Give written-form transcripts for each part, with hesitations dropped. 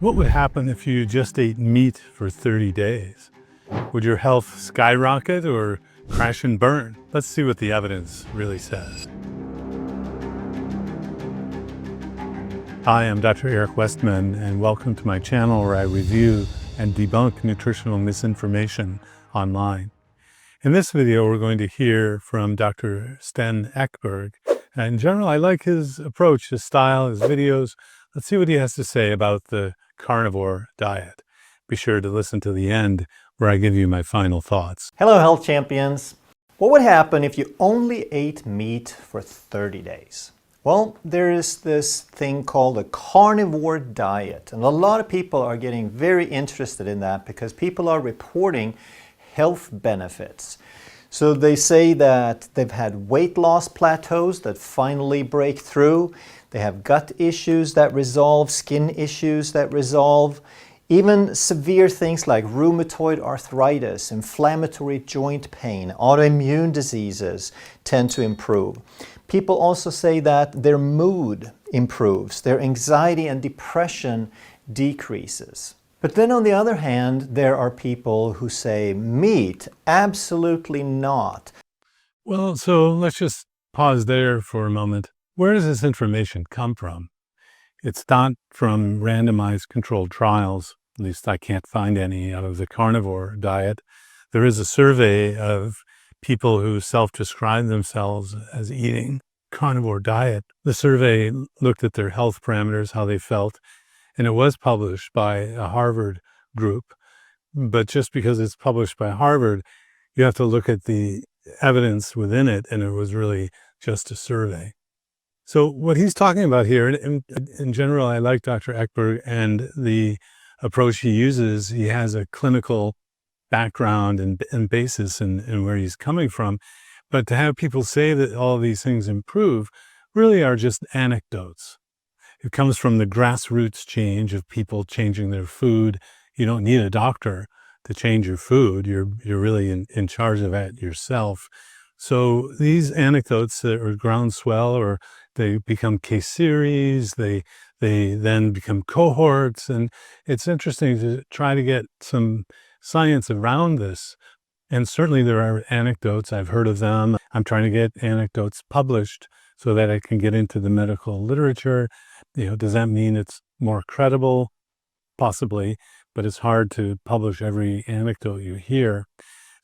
What would happen if you just ate meat for 30 days? Would your health skyrocket or crash and burn? Let's see what the evidence really says. Hi, I'm Dr. Eric Westman, and welcome to my channel where I review and debunk nutritional misinformation online. In this video, we're going to hear from Dr. Sten Ekberg. In general, I like his approach, his style, his videos. Let's see what he has to say about the carnivore diet. Be sure to listen to the end where I give you my final thoughts. Hello, health champions. What would happen if you only ate meat for 30 days? Well, there is this thing called a carnivore diet, and a lot of people are getting very interested in that because people are reporting health benefits. So they say that they've had weight loss plateaus that finally break through. They have gut issues that resolve, skin issues that resolve, even severe things like rheumatoid arthritis, inflammatory joint pain, autoimmune diseases tend to improve. People also say that their mood improves, their anxiety and depression decreases. But then on the other hand, there are people who say meat, absolutely not. Well, so let's just pause there for a moment. Where does this information come from? It's not from randomized controlled trials. At least I can't find any out of the carnivore diet. There is a survey of people who self-describe themselves as eating carnivore diet. The survey looked at their health parameters, how they felt, and it was published by a Harvard group. But just because it's published by Harvard, you have to look at the evidence within it, and it was really just a survey. So what he's talking about here, in general, I like Dr. Ekberg and the approach he uses. He has a clinical background and basis in where he's coming from. But to have people say that all of these things improve really are just anecdotes. It comes from the grassroots change of people changing their food. You don't need a doctor to change your food. You're really in charge of it yourself. So these anecdotes are groundswell, or they become case series, they then become cohorts, and it's interesting to try to get some science around this. And certainly there are anecdotes, I've heard of them. I'm trying to get anecdotes published so that I can get into the medical literature. Does that mean it's more credible? Possibly, but it's hard to publish every anecdote you hear.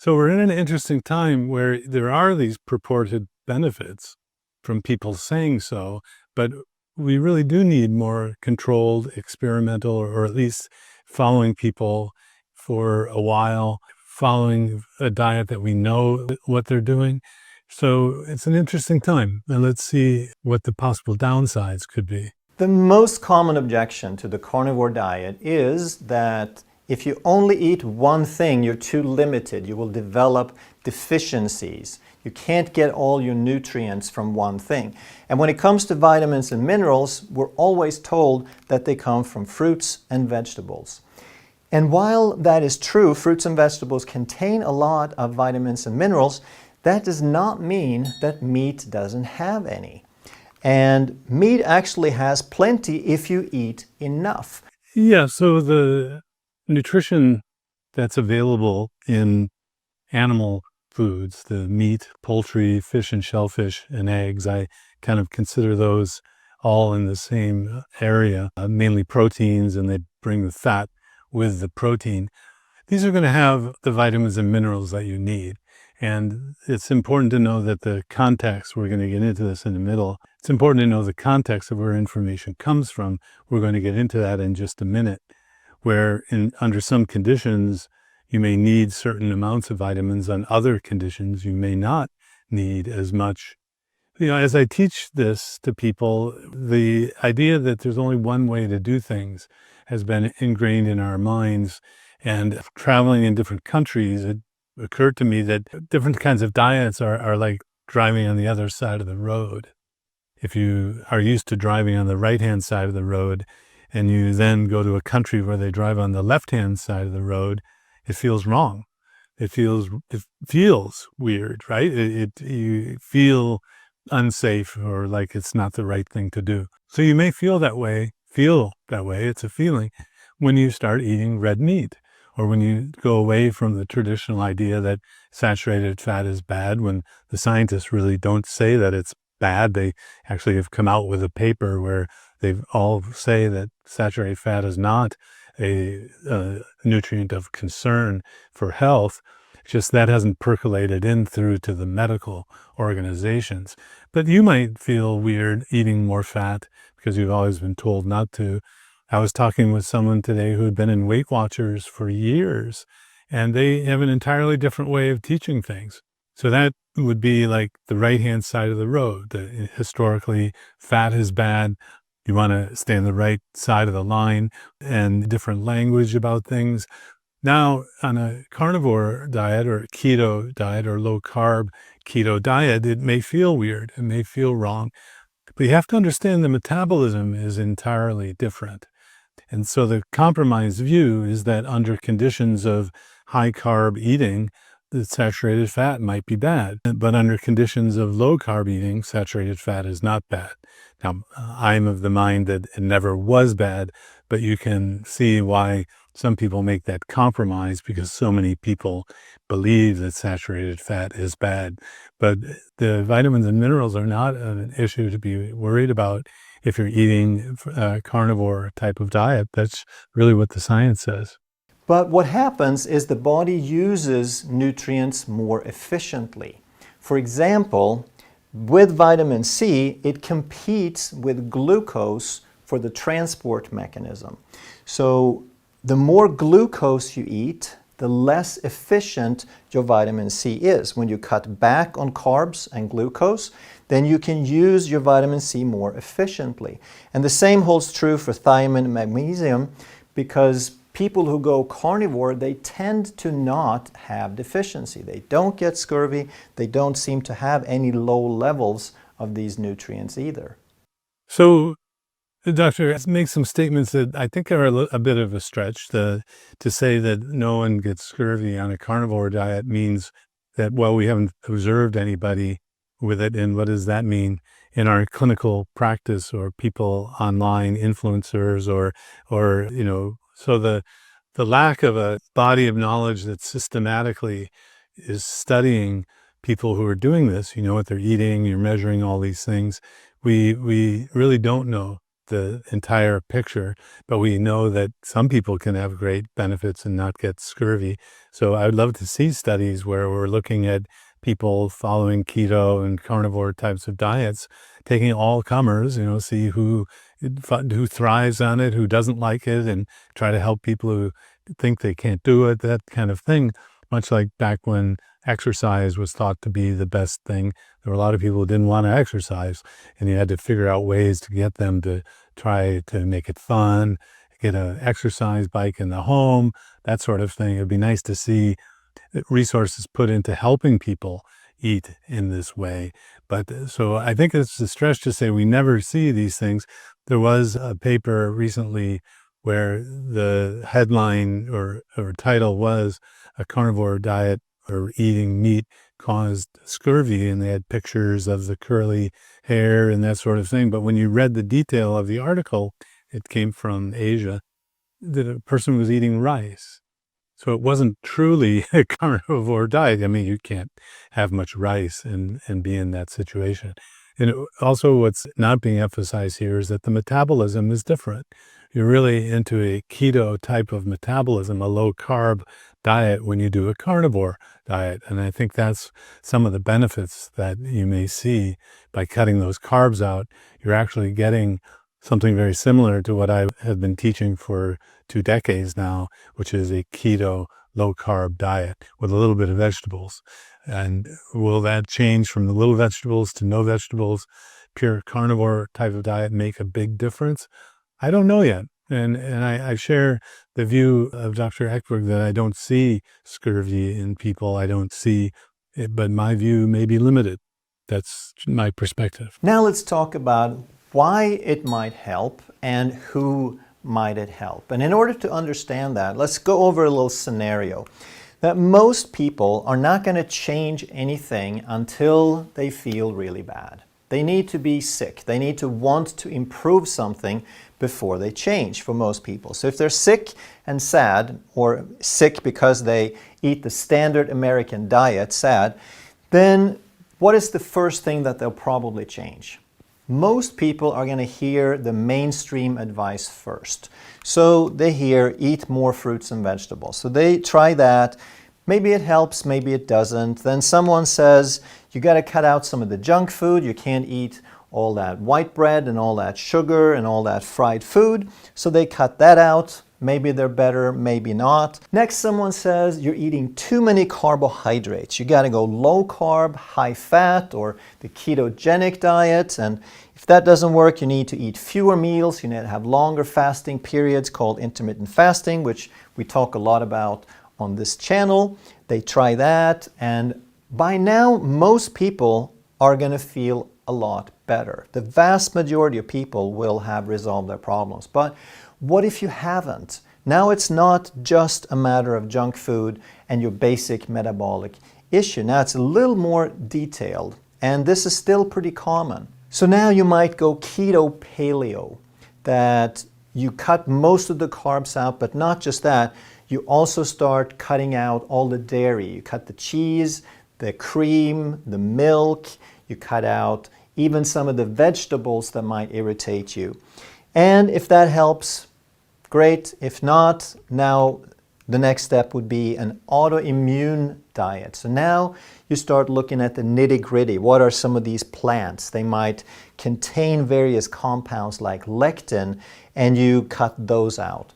So we're in an interesting time where there are these purported benefits from people saying so, but we really do need more controlled, experimental, or at least following people for a while, following a diet that we know what they're doing. So it's an interesting time, and let's see what the possible downsides could be. The most common objection to the carnivore diet is that if you only eat one thing, you're too limited. You will develop deficiencies. You can't get all your nutrients from one thing. And when it comes to vitamins and minerals, we're always told that they come from fruits and vegetables. And while that is true, fruits and vegetables contain a lot of vitamins and minerals, that does not mean that meat doesn't have any. And meat actually has plenty if you eat enough. Yeah, so the nutrition that's available in animal foods, the meat, poultry, fish and shellfish, and eggs, I kind of consider those all in the same area, mainly proteins, and they bring the fat with the protein. These are going to have the vitamins and minerals that you need. And it's important to know that the context, we're going to get into this in the middle, it's important to know the context of where information comes from. We're going to get into that in just a minute, where under some conditions, you may need certain amounts of vitamins. On other conditions, you may not need as much. As I teach this to people, the idea that there's only one way to do things has been ingrained in our minds. And traveling in different countries, it occurred to me that different kinds of diets are like driving on the other side of the road. If you are used to driving on the right-hand side of the road, and you then go to a country where they drive on the left-hand side of the road, it feels wrong. It feels weird, right? You feel unsafe, or like it's not the right thing to do. So you may feel that way. It's a feeling. when you start eating red meat, or when you go away from the traditional idea that saturated fat is bad, when the scientists really don't say that it's bad. They actually have come out with a paper where they all say that saturated fat is not a nutrient of concern for health. Just that hasn't percolated in through to the medical organizations. But you might feel weird eating more fat because you've always been told not to. I was talking with someone today who had been in Weight Watchers for years, and they have an entirely different way of teaching things. So that would be like the right-hand side of the road. Historically, fat is bad. You want to stay on the right side of the line, and different language about things. Now, on a carnivore diet or keto diet or low-carb keto diet, it may feel weird. It may feel wrong. But you have to understand the metabolism is entirely different. And so the compromise view is that under conditions of high carb eating, the saturated fat might be bad. But under conditions of low carb eating, saturated fat is not bad. Now, I'm of the mind that it never was bad, but you can see why some people make that compromise because so many people believe that saturated fat is bad. But the vitamins and minerals are not an issue to be worried about if you're eating a carnivore type of diet. That's really what the science says. But what happens is the body uses nutrients more efficiently. For example, with vitamin C, it competes with glucose for the transport mechanism. So the more glucose you eat, the less efficient your vitamin C is. When you cut back on carbs and glucose, then you can use your vitamin C more efficiently. And the same holds true for thiamine and magnesium, because people who go carnivore, they tend to not have deficiency. They don't get scurvy. They don't seem to have any low levels of these nutrients either. So the doctor makes some statements that I think are a bit of a stretch. To say that no one gets scurvy on a carnivore diet means that, well, we haven't observed anybody with it. And what does that mean in our clinical practice, or people online, influencers, or so the lack of a body of knowledge that systematically is studying people who are doing this, what they're eating, you're measuring all these things. We really don't know the entire picture, but we know that some people can have great benefits and not get scurvy. So I would love to see studies where we're looking at people following keto and carnivore types of diets, taking all comers, see who thrives on it, who doesn't like it, and try to help people who think they can't do it, that kind of thing. Much like back when exercise was thought to be the best thing. There were a lot of people who didn't want to exercise, and you had to figure out ways to get them to try to make it fun, get an exercise bike in the home, that sort of thing. It'd be nice to see resources put into helping people eat in this way. But so I think it's a stretch to say we never see these things. There was a paper recently where the headline or title was "A Carnivore Diet or Eating Meat Caused Scurvy," and they had pictures of the curly hair and that sort of thing. But when you read the detail of the article, it came from Asia, that a person was eating rice. So it wasn't truly a carnivore diet. I mean, you can't have much rice and be in that situation. And also what's not being emphasized here is that the metabolism is different. You're really into a keto type of metabolism, a low carb diet, when you do a carnivore diet. And I think that's some of the benefits that you may see by cutting those carbs out. You're actually getting something very similar to what I have been teaching for 2 decades now, which is a keto low carb diet with a little bit of vegetables. And will that change from the little vegetables to no vegetables, pure carnivore type of diet, make a big difference? I don't know yet. And I share the view of Dr. Ekberg that I don't see scurvy in people. I don't see it, but my view may be limited. That's my perspective. Now let's talk about why it might help and who might it help. And in order to understand that, let's go over a little scenario. That most people are not going to change anything until they feel really bad. They need to be sick. They need to want to improve something before they change for most people. So if they're sick and sad, or sick because they eat the standard American diet, sad, then what is the first thing that they'll probably change? Most people are going to hear the mainstream advice first. So they hear eat more fruits and vegetables. So they try that. Maybe it helps, maybe it doesn't. Then someone says, you got to cut out some of the junk food. You can't eat all that white bread and all that sugar and all that fried food. So they cut that out. Maybe they're better, maybe not. Next, someone says you're eating too many carbohydrates. You got to go low carb, high fat, or the ketogenic diet. And if that doesn't work, you need to eat fewer meals. You need to have longer fasting periods called intermittent fasting, which we talk a lot about on this channel. They try that, and by now, most people are going to feel a lot better. The vast majority of people will have resolved their problems. But what if you haven't? Now it's not just a matter of junk food and your basic metabolic issue. Now it's a little more detailed, and this is still pretty common. So now you might go keto paleo, that you cut most of the carbs out, but not just that, you also start cutting out all the dairy. You cut the cheese, the cream, the milk, you cut out even some of the vegetables that might irritate you. And if that helps, great. If not, now the next step would be an autoimmune diet. So now you start looking at the nitty-gritty. What are some of these plants? They might contain various compounds like lectin, and you cut those out.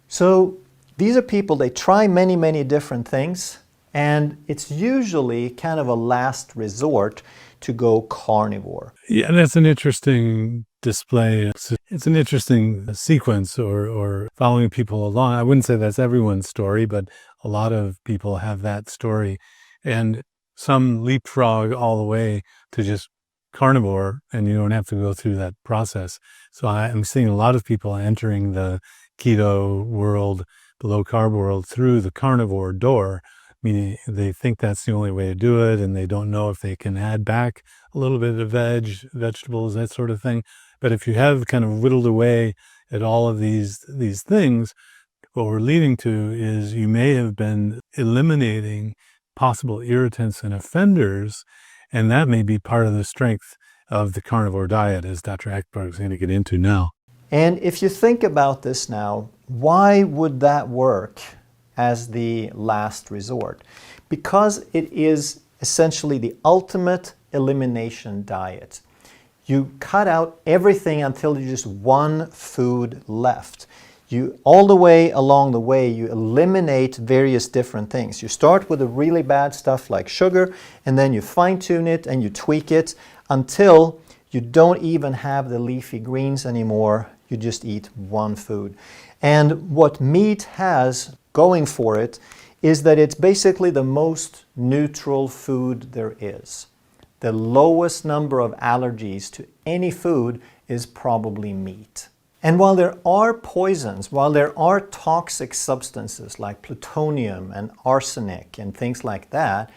So these are people, they try many, many different things, and it's usually kind of a last resort to go carnivore. Yeah, that's an interesting display. It's an interesting sequence or following people along. I wouldn't say that's everyone's story, but a lot of people have that story. And some leapfrog all the way to just carnivore, and you don't have to go through that process. So I'm seeing a lot of people entering the keto world, the low carb world, through the carnivore door, meaning they think that's the only way to do it, and they don't know if they can add back a little bit of vegetables, that sort of thing. But if you have kind of whittled away at all of these things, what we're leading to is you may have been eliminating possible irritants and offenders, and that may be part of the strength of the carnivore diet, as Dr. Ekberg is going to get into now. And if you think about this now, why would that work as the last resort? Because it is essentially the ultimate elimination diet. You cut out everything until there's just one food left. You, all the way along the way, you eliminate various different things. You start with the really bad stuff like sugar, and then you fine-tune it and you tweak it until you don't even have the leafy greens anymore. You just eat one food. And what meat has going for it is that it's basically the most neutral food there is. The lowest number of allergies to any food is probably meat. And while there are poisons, while there are toxic substances like plutonium and arsenic and things like that,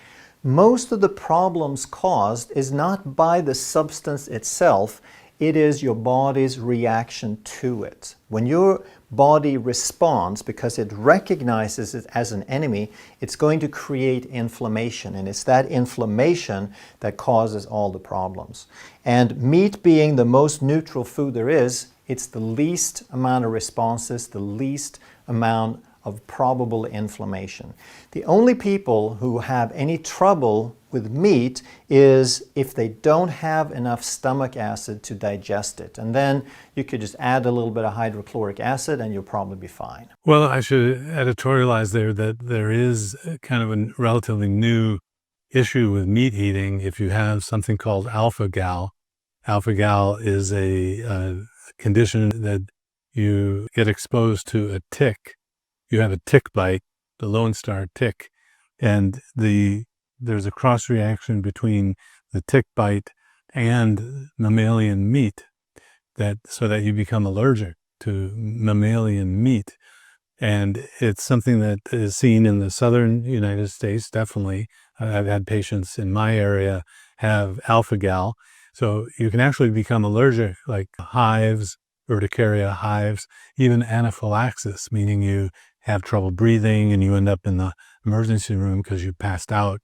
most of the problems caused is not by the substance itself, it is your body's reaction to it. When your body responds because it recognizes it as an enemy, it's going to create inflammation, and it's that inflammation that causes all the problems. And meat being the most neutral food there is, it's the least amount of responses, the least amount of probable inflammation. The only people who have any trouble with meat is if they don't have enough stomach acid to digest it. And then you could just add a little bit of hydrochloric acid and you'll probably be fine. Well, I should editorialize there that there is kind of a relatively new issue with meat eating if you have something called alpha-gal. Alpha-gal is a condition that you get exposed to a tick. You have a tick bite, the Lone Star tick, and there's a cross reaction between the tick bite and mammalian meat, so that you become allergic to mammalian meat. And it's something that is seen in the southern United States, definitely. I've had patients in my area have alpha-gal, So you can actually become allergic, like hives, urticaria, hives, even anaphylaxis, meaning you have trouble breathing and you end up in the emergency room because you passed out.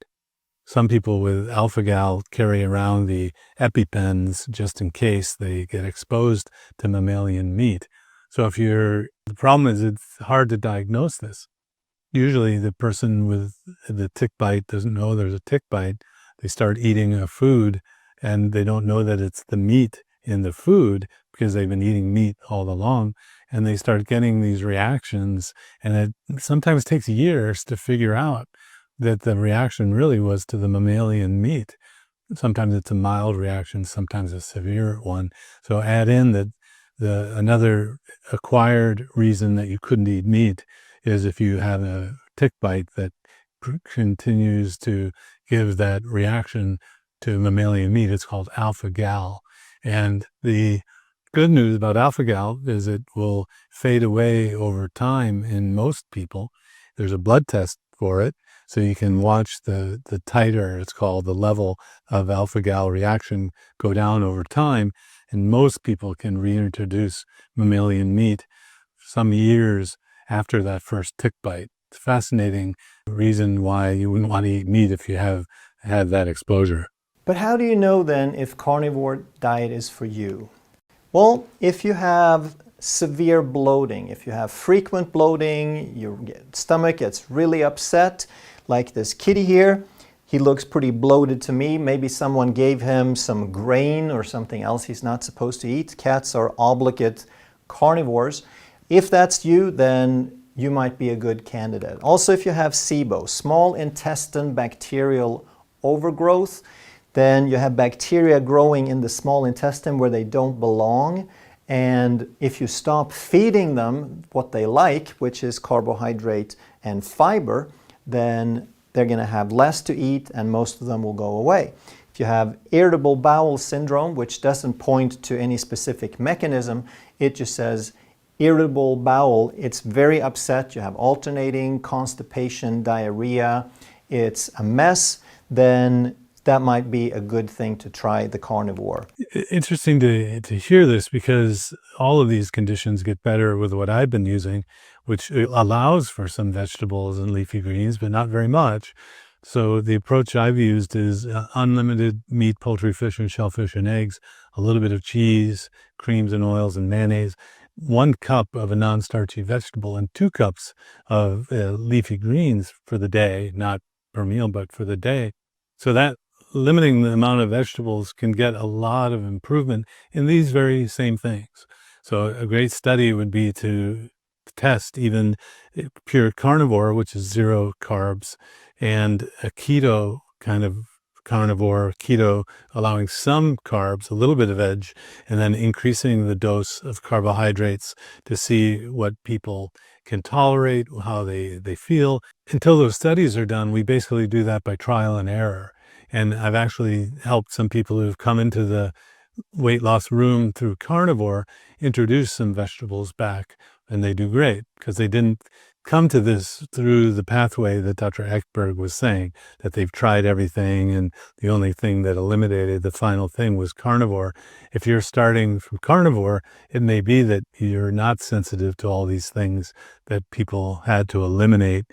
Some people with alpha-gal carry around the EpiPens just in case they get exposed to mammalian meat. So the problem is it's hard to diagnose this. Usually the person with the tick bite doesn't know there's a tick bite. They start eating a food and they don't know that it's the meat in the food because they've been eating meat all along, and they start getting these reactions, and it sometimes takes years to figure out that the reaction really was to the mammalian meat. Sometimes it's a mild reaction, sometimes a severe one. So add in that another acquired reason that you couldn't eat meat is if you have a tick bite that continues to give that reaction to mammalian meat. It's called alpha-gal. And the good news about alpha-gal is it will fade away over time in most people. There's a blood test for it, so you can watch the titer, it's called, the level of alpha-gal reaction go down over time, and most people can reintroduce mammalian meat some years after that first tick bite. It's a fascinating reason why you wouldn't want to eat meat if you have had that exposure. But how do you know then if carnivore diet is for you? Well, if you have severe bloating, if you have frequent bloating, your stomach gets really upset, like this kitty here, he looks pretty bloated to me. Maybe someone gave him some grain or something else he's not supposed to eat. Cats are obligate carnivores. If that's you, then you might be a good candidate. Also, if you have SIBO, small intestine bacterial overgrowth, then you have bacteria growing in the small intestine where they don't belong. And if you stop feeding them what they like, which is carbohydrate and fiber, then they're going to have less to eat and most of them will go away. If you have irritable bowel syndrome, which doesn't point to any specific mechanism, it just says irritable bowel, it's very upset, you have alternating constipation, diarrhea, it's a mess, then that might be a good thing to try the carnivore. Interesting to hear this, because all of these conditions get better with what I've been using, which allows for some vegetables and leafy greens, but not very much. So the approach I've used is unlimited meat, poultry, fish, and shellfish and eggs, a little bit of cheese, creams and oils and mayonnaise, 1 cup of a non-starchy vegetable, and 2 cups of leafy greens for the day, not per meal, but for the day. So that limiting the amount of vegetables can get a lot of improvement in these very same things. So a great study would be to test even pure carnivore, which is 0 carbs, and a keto kind of carnivore, keto allowing some carbs, a little bit of veg, and then increasing the dose of carbohydrates to see what people can tolerate, how they feel. Until those studies are done, we basically do that by trial and error. And I've actually helped some people who've come into the weight loss room through carnivore introduce some vegetables back, and they do great because they didn't come to this through the pathway that Dr. Ekberg was saying, that they've tried everything and the only thing that eliminated the final thing was carnivore. If you're starting from carnivore, it may be that you're not sensitive to all these things that people had to eliminate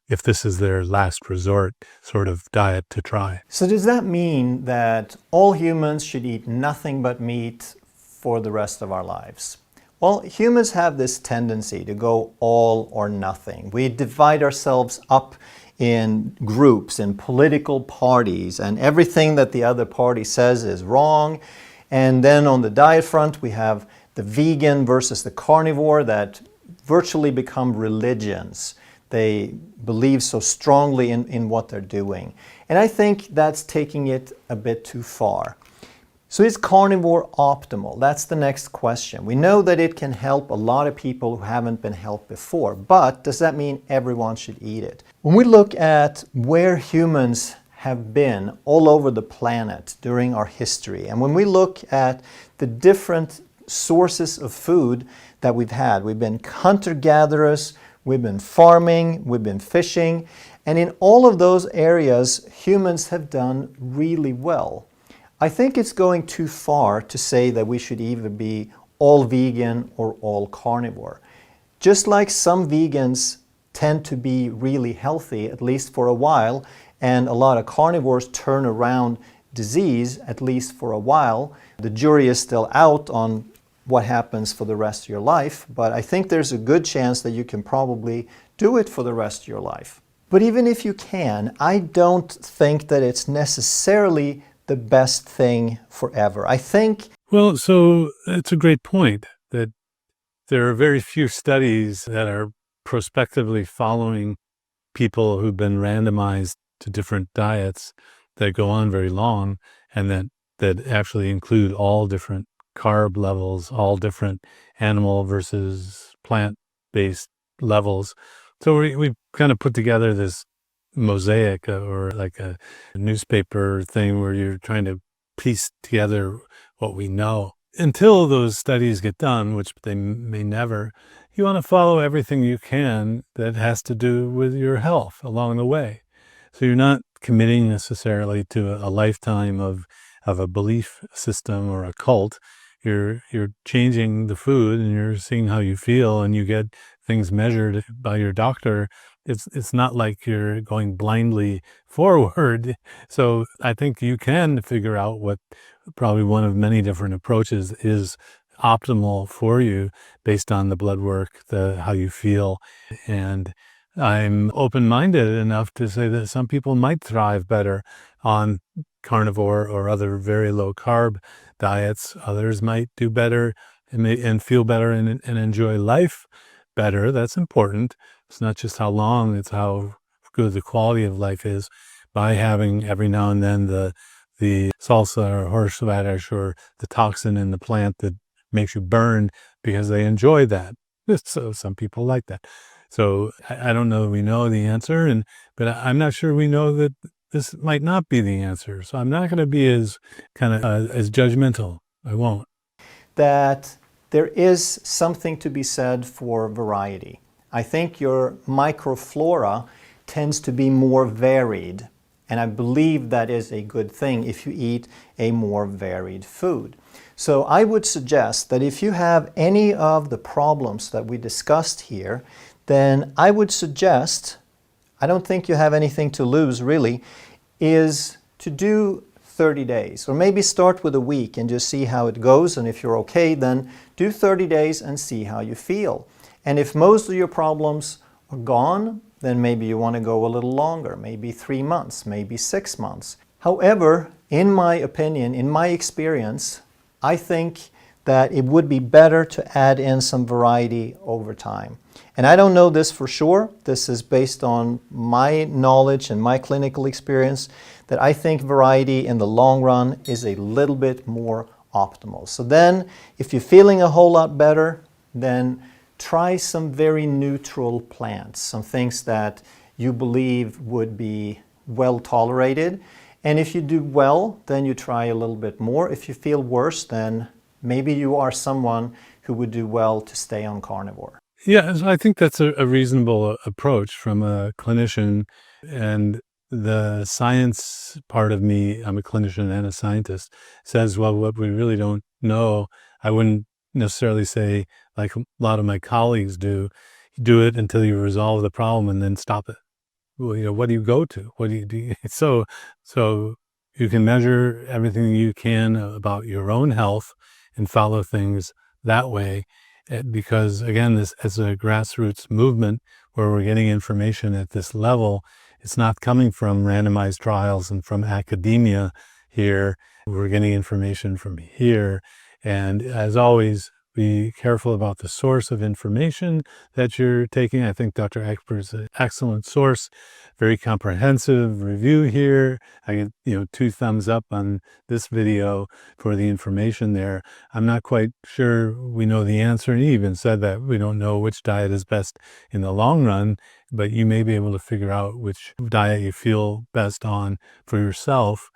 if this is their last resort sort of diet to try. So does that mean that all humans should eat nothing but meat for the rest of our lives? Well, humans have this tendency to go all or nothing. We divide ourselves up in groups, in political parties, and everything that the other party says is wrong. And then on the diet front, we have the vegan versus the carnivore that virtually become religions. They believe so strongly in what they're doing. And I think that's taking it a bit too far. So is carnivore optimal? That's the next question. We know that it can help a lot of people who haven't been helped before, but does that mean everyone should eat it? When we look at where humans have been all over the planet during our history, and when we look at the different sources of food that we've had, we've been hunter-gatherers, we've been farming, we've been fishing, and in all of those areas, humans have done really well. I think it's going too far to say that we should either be all vegan or all carnivore. Just like some vegans tend to be really healthy, at least for a while, and a lot of carnivores turn around disease, at least for a while, the jury is still out on what happens for the rest of your life, but I think there's a good chance that you can probably do it for the rest of your life. But even if you can, I don't think that it's necessarily the best thing forever. I think... Well, so it's a great point that there are very few studies that are prospectively following people who've been randomized to different diets that go on very long, and that actually include all different carb levels, all different animal versus plant-based levels. So we kind of put together this mosaic or like a newspaper thing where you're trying to piece together what we know. Until those studies get done, which they may never, you want to follow everything you can that has to do with your health along the way. So you're not committing necessarily to a lifetime of a belief system or a cult. You're changing the food and you're seeing how you feel, and you get things measured by your doctor. It's not like you're going blindly forward. So I think you can figure out what probably one of many different approaches is optimal for you based on the blood work, how you feel. And I'm open-minded enough to say that some people might thrive better on carnivore or other very low carb diets. Others might do better and feel better and enjoy life better. That's important. It's not just how long, it's how good the quality of life is by having every now and then the salsa or horseradish or the toxin in the plant that makes you burn because they enjoy that. So some people like that. So I don't know if we know the answer, but I'm not sure we know that this might not be the answer. So I'm not going to be as as judgmental. I won't. That there is something to be said for variety. I think your microflora tends to be more varied, and I believe that is a good thing if you eat a more varied food. So I would suggest that if you have any of the problems that we discussed here, then I would suggest, I don't think you have anything to lose really, is to do 30 days, or maybe start with a week and just see how it goes, and if you're okay, then do 30 days and see how you feel. And if most of your problems are gone, then maybe you want to go a little longer, maybe 3 months, maybe 6 months. However, in my opinion, in my experience, I think that it would be better to add in some variety over time. And I don't know this for sure. This is based on my knowledge and my clinical experience, that I think variety in the long run is a little bit more optimal. So then, if you're feeling a whole lot better, then try some very neutral plants, some things that you believe would be well tolerated. And if you do well, then you try a little bit more. If you feel worse, then maybe you are someone who would do well to stay on carnivore. Yeah, so I think that's a reasonable approach from a clinician. And the science part of me, I'm a clinician and a scientist, says, well, what we really don't know, I wouldn't necessarily say, like a lot of my colleagues do it until you resolve the problem and then stop it. Well, what do you go to? What do you do? So you can measure everything you can about your own health and follow things that way. Because again, this as a grassroots movement where we're getting information at this level, it's not coming from randomized trials and from academia here. We're getting information from here. And as always, be careful about the source of information that you're taking. I think Dr. Ekberg is an excellent source, very comprehensive review here. I get 2 thumbs up on this video for the information there. I'm not quite sure we know the answer, and he even said that we don't know which diet is best in the long run, but you may be able to figure out which diet you feel best on for yourself.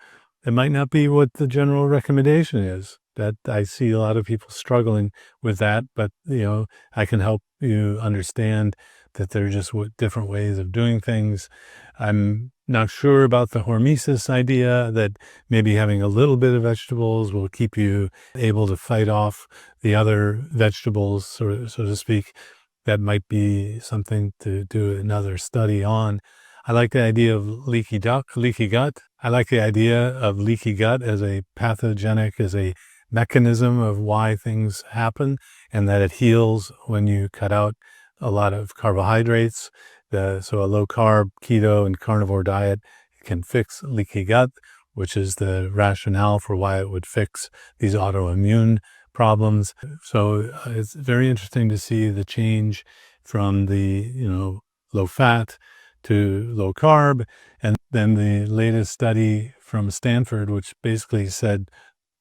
It might not be what the general recommendation is. That I see a lot of people struggling with that, but I can help you understand that there are just different ways of doing things. I'm not sure about the hormesis idea that maybe having a little bit of vegetables will keep you able to fight off the other vegetables, so to speak. That might be something to do another study on. I like the idea of leaky gut. I like the idea of leaky gut as a pathogenic, as a mechanism of why things happen, and that it heals when you cut out a lot of carbohydrates. So a low carb, keto, and carnivore diet can fix leaky gut, which is the rationale for why it would fix these autoimmune problems. So it's very interesting to see the change from the, low fat to low carb. And then the latest study from Stanford, which basically said,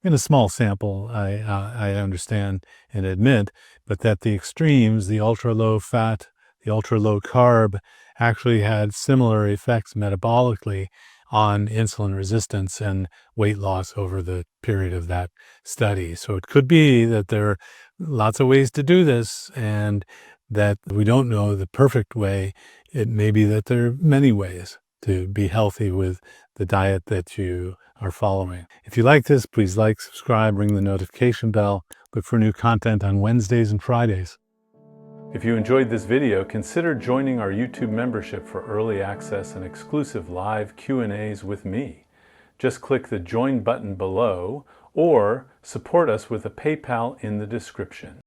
in a small sample, I understand and admit, but that the extremes, the ultra low fat, the ultra low carb, actually had similar effects metabolically on insulin resistance and weight loss over the period of that study. So it could be that there are lots of ways to do this and that we don't know the perfect way. It may be that there are many ways to be healthy with the diet that you are following. If you like this, please like, subscribe, ring the notification bell. Look for new content on Wednesdays and Fridays. If you enjoyed this video, consider joining our YouTube membership for early access and exclusive live Q&As with me. Just click the join button below or support us with a PayPal in the description.